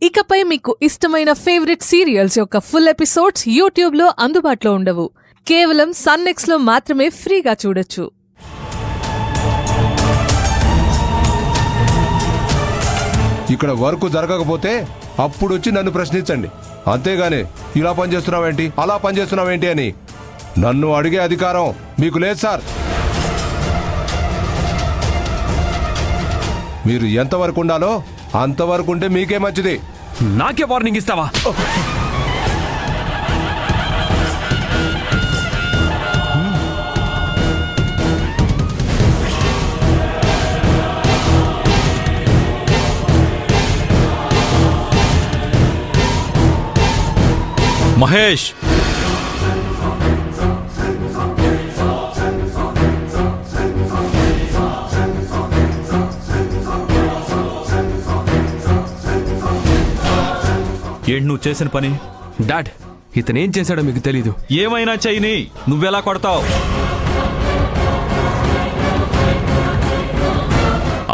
ఇకపై మీకు ఇష్టమైన ఫేవరెట్ సీరియల్స్ యొక్క ఫుల్ ఎపిసోడ్స్ యూట్యూబ్లో అందుబాటులో ఉండవు. కేవలం సన్నెక్స్లో మాత్రమే ఫ్రీగా చూడొచ్చు. ఇక్కడ వర్క్ జరగకపోతే అప్పుడు వచ్చి నన్ను ప్రశ్నించండి. అంతేగాని ఇలా పనిచేస్తున్నావేంటి, అలా పనిచేస్తున్నావేంటి అని నన్ను అడిగే అధికారం మీకు లేదు సార్. మీరు ఎంతవరకు ఉండాలో అంతవరకు ఉంటే మీకే మంచిది. నాకే వార్నింగ్ ఇస్తావా? మహేష్, ఏంటి నువ్వు చేసిన పని? డాడ్, ఇతనేం చేశాడో మీకు తెలీదు. ఏమైనా చెయ్యని, నువ్వెలా కొడతావు?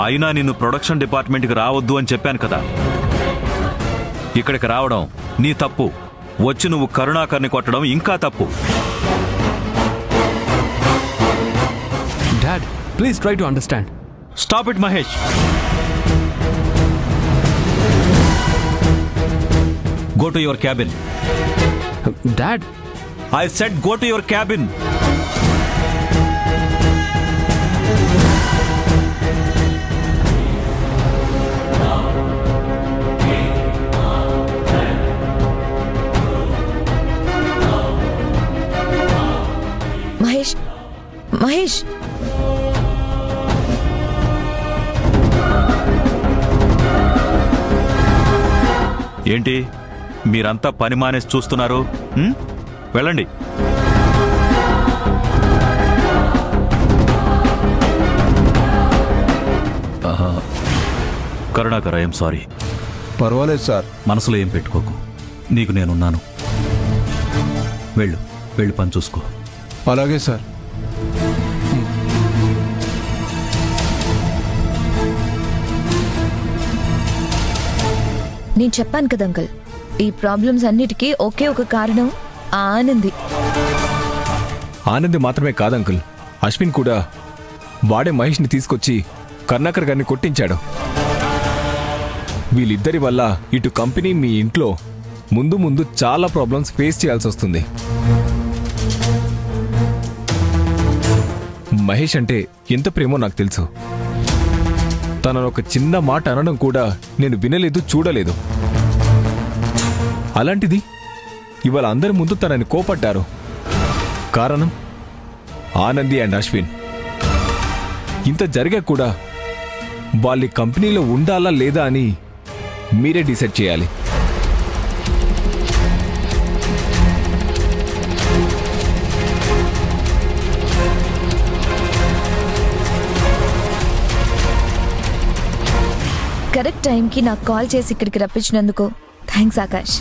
అయినా నిన్ను ప్రొడక్షన్ డిపార్ట్మెంట్కి రావద్దు అని చెప్పాను కదా. ఇక్కడికి రావడం నీ తప్పు. వచ్చి నువ్వు కరుణాకర్ని కొట్టడం ఇంకా తప్పు. Dad, please try to understand. Stop it Mahesh. Go to your cabin. Dad, I said go to your cabin. Mahesh, Mahesh, ఏంటి మీరంతా పని మానేసి చూస్తున్నారు? వెళ్ళండి. Karunakar, I'm sorry. పర్వాలేదు సార్. మనసులో ఏం పెట్టుకోకు. నీకు నేనున్నాను. వెళ్ళి పని చూసుకో. అలాగే సార్. నేను చెప్పాను కదా అంకుల్, ఈ ప్రాబ్లమ్స్ అన్నిటికీ ఒకే ఒక కారణం ఆనంది. ఆనంది మాత్రమే కాదు అంకుల్, అశ్విన్ కూడా వాడే మహేష్ని తీసుకొచ్చి కరుణాకర్ గారిని కొట్టించాడు. వీళ్ళిద్దరి వల్ల ఇటు కంపెనీ, మీ ఇంట్లో ముందు ముందు చాలా ప్రాబ్లమ్స్ ఫేస్ చేయాల్సి వస్తుంది. మహేష్ అంటే ఎంత ప్రేమో నాకు తెలుసు. తనను ఒక చిన్న మాట అనడం కూడా నేను వినలేదు, చూడలేదు. అలాంటిది ఇవాళ అందరి ముందు తనని కోపడ్డారు. కారణం ఆనంది అండ్ అశ్విన్. ఇంత జరిగా కూడా వాళ్ళ కంపెనీలో ఉండాలా లేదా అని మీరే డిసైడ్ చేయాలి. కరెక్ట్ టైంకి నాకు కాల్ చేసి ఇక్కడికి రప్పించినందుకు థ్యాంక్స్ ఆకాష్.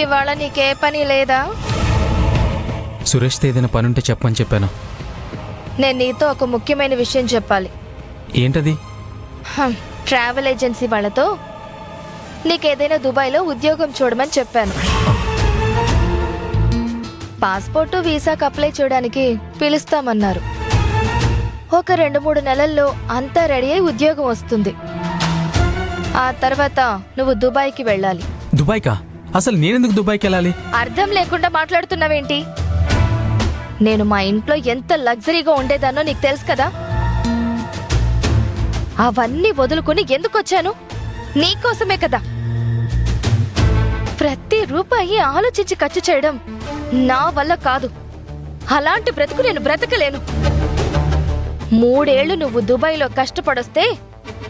ఇవాళ నీకే పని లేదా? సురేష్తో ఏదైనా పనుంటే చెప్పని చెప్పాను. నేను నీతో ఒక ముఖ్యమైన విషయం చెప్పాలి. ఏంటది? ట్రావెల్ ఏజెన్సీ వాళ్ళతో నీకేదైనా దుబాయ్లో ఉద్యోగం చూడమని చెప్పాను. పాస్పోర్టు, వీసాకు అప్లై చేయడానికి పిలుస్తామన్నారు. ఒక 2-3 నెలల్లో అంతా రెడీ అయి ఉద్యోగం వస్తుంది. ఆ తర్వాత నువ్వు దుబాయ్కి వెళ్ళాలి. దుబాయ్కా? అసలు నేనెందుకు దుబాయ్కి వెళ్ళాలి? అర్థం లేకుండా మాట్లాడుతున్నావేంటి? నేను మా ఇంట్లో ఎంత లగ్జరీగా ఉండేదానో నీకు తెలుసు కదా. అవన్నీ వదులుకుని ఎందుకు వచ్చాను? నీకోసమే కదా. ప్రతి రూపాయి ఆలోచించి ఖర్చు చేయడం నా వల్ల కాదు. అలాంటి బ్రతుకు నేను బ్రతకలేను. 3 ఏళ్లు నువ్వు దుబాయ్లో కష్టపడొస్తే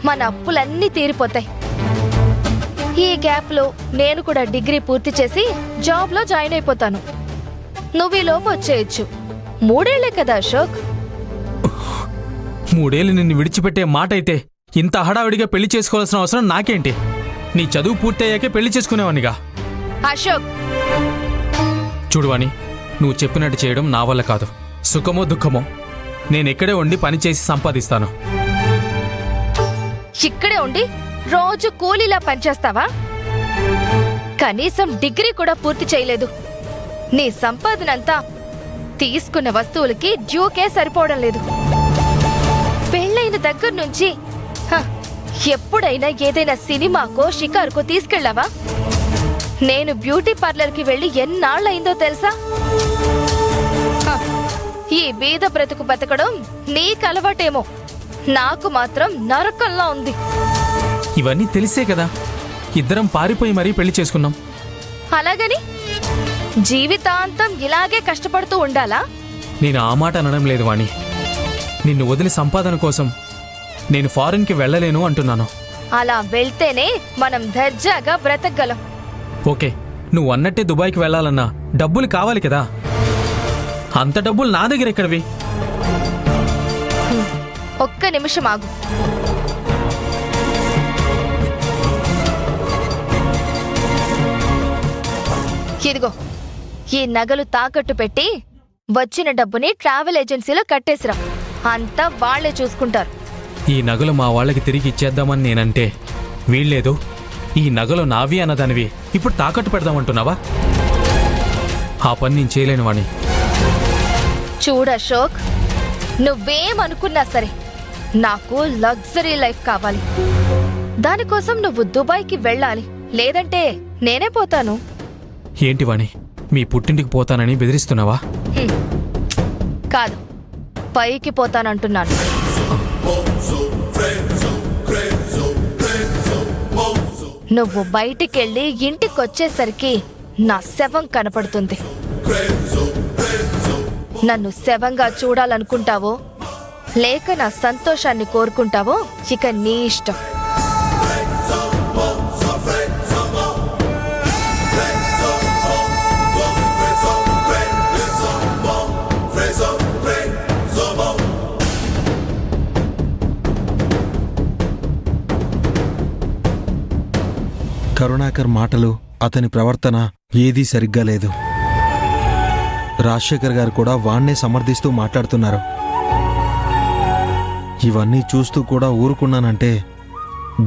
మన అప్పులన్నీ తీరిపోతాయి. ఈ గ్యాప్లో నేను కూడా డిగ్రీ పూర్తి చేసి జాబ్లో జాయిన్ అయిపోతాను. నువ్వు ఈ లోపు వచ్చేయచ్చు. 3 ఏళ్లే కదా అశోక్. 3 ఏళ్ళు నిన్ను విడిచిపెట్టే మాట అయితే ఇంత హడావిడిగా పెళ్లి చేసుకోవాల్సిన అవసరం నాకేంటి? నీ చదువు పూర్తయ్యాకే పెళ్లి చేసుకునేవానిగా. అశోక్, చూడువాణి, నువ్వు చెప్పినట్టు చేయడం నా వల్ల కాదు. సుఖమో దుఃఖమో నేనెక్కడే ఉండి పనిచేసి సంపాదిస్తాను. ఇక్కడే ఉండి రోజు కూలీలా పనిచేస్తావా? కనీసం డిగ్రీ కూడా పూర్తి చేయలేదు. నీ సంపాదనంతా తీసుకున్న వస్తువులకి డ్యూకే సరిపోవడం లేదు. పెళ్ళైన దగ్గర నుంచి ఎప్పుడైనా ఏదైనా సినిమాకో షికారుకో తీసుకెళ్ళావా? నేను బ్యూటీ పార్లర్కి వెళ్ళి ఎన్నాళ్ళయిందో తెలుసా? ఈ బీద బ్రతుకు బతకడం నీకు అలవాటేమో, నాకు మాత్రం నరకంలా ఉంది. ఇవన్నీ తెలిసే కదా ఇద్దరం పారిపోయి మరీ పెళ్లి చేసుకున్నాం. అలాగని జీవితాంతం ఇలాగే కష్టపడుతూ ఉండాలా? నేను ఆ మాట అనడం లేదు వాణి. నిన్ను వదిలి సంపాదన కోసం నేను ఫారెన్కి వెళ్ళలేను అంటున్నాను. అలా వెళ్తేనే మనం దర్జాగా బ్రతకగలం. ఓకే, నువ్వు అన్నట్టే దుబాయ్కి వెళ్ళాలన్నా డబ్బులు కావాలి కదా. అంత డబ్బులు నా దగ్గర ఎక్కడివి? ఒక్క నిమిషం ఆగు. ఇదిగో, ఈ నగలు తాకట్టు పెట్టి వచ్చిన డబ్బుని ట్రావెల్ ఏజెన్సీలో కట్టేసిరా. అంతా వాళ్లే చూసుకుంటారు. ఈ నగలు మా వాళ్ళకి తిరిగి ఇచ్చేద్దామని నేనంటే వీళ్ళేదో ఈ నగలు నావి అన్నదానివి ఇప్పుడు తాకట్టు పెడదామంటున్నావా? ఆ పని నేను చేయలేను వాణి. చూడు అశోక్, నువ్వేమనుకున్నా సరే నాకు లగ్జరీ లైఫ్ కావాలి. దానికోసం నువ్వు దుబాయ్కి వెళ్ళాలి, లేదంటే నేనే పోతాను. ఏంటి వాణి, మీ పుట్టింటికి పోతానని బెదిరిస్తున్నావా? కాదు, పైకి పోతానంటున్నాను. నువ్వు బయటికెళ్ళి ఇంటికొచ్చేసరికి నా శవం కనపడుతుంది. నన్ను శవంగా చూడాలనుకుంటావో లేక నా సంతోషాన్ని కోరుకుంటావో ఇక నీ ఇష్టం. కరుణాకర్ మాటలు, అతని ప్రవర్తన ఏదీ సరిగ్గా లేదు. రాజశేఖర్ గారు కూడా వాణ్ణే సమర్థిస్తూ మాట్లాడుతున్నారు. ఇవన్నీ చూస్తూ కూడా ఊరుకున్నానంటే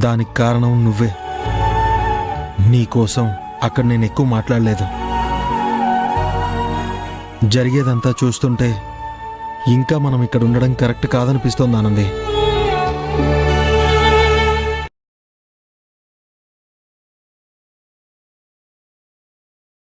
దానికి కారణం నువ్వే. నీకోసం అక్కడ నేను ఎక్కువ మాట్లాడలేదు. జరిగేదంతా చూస్తుంటే ఇంకా మనం ఇక్కడ ఉండడం కరెక్ట్ కాదనిపిస్తోంది ఆనంది.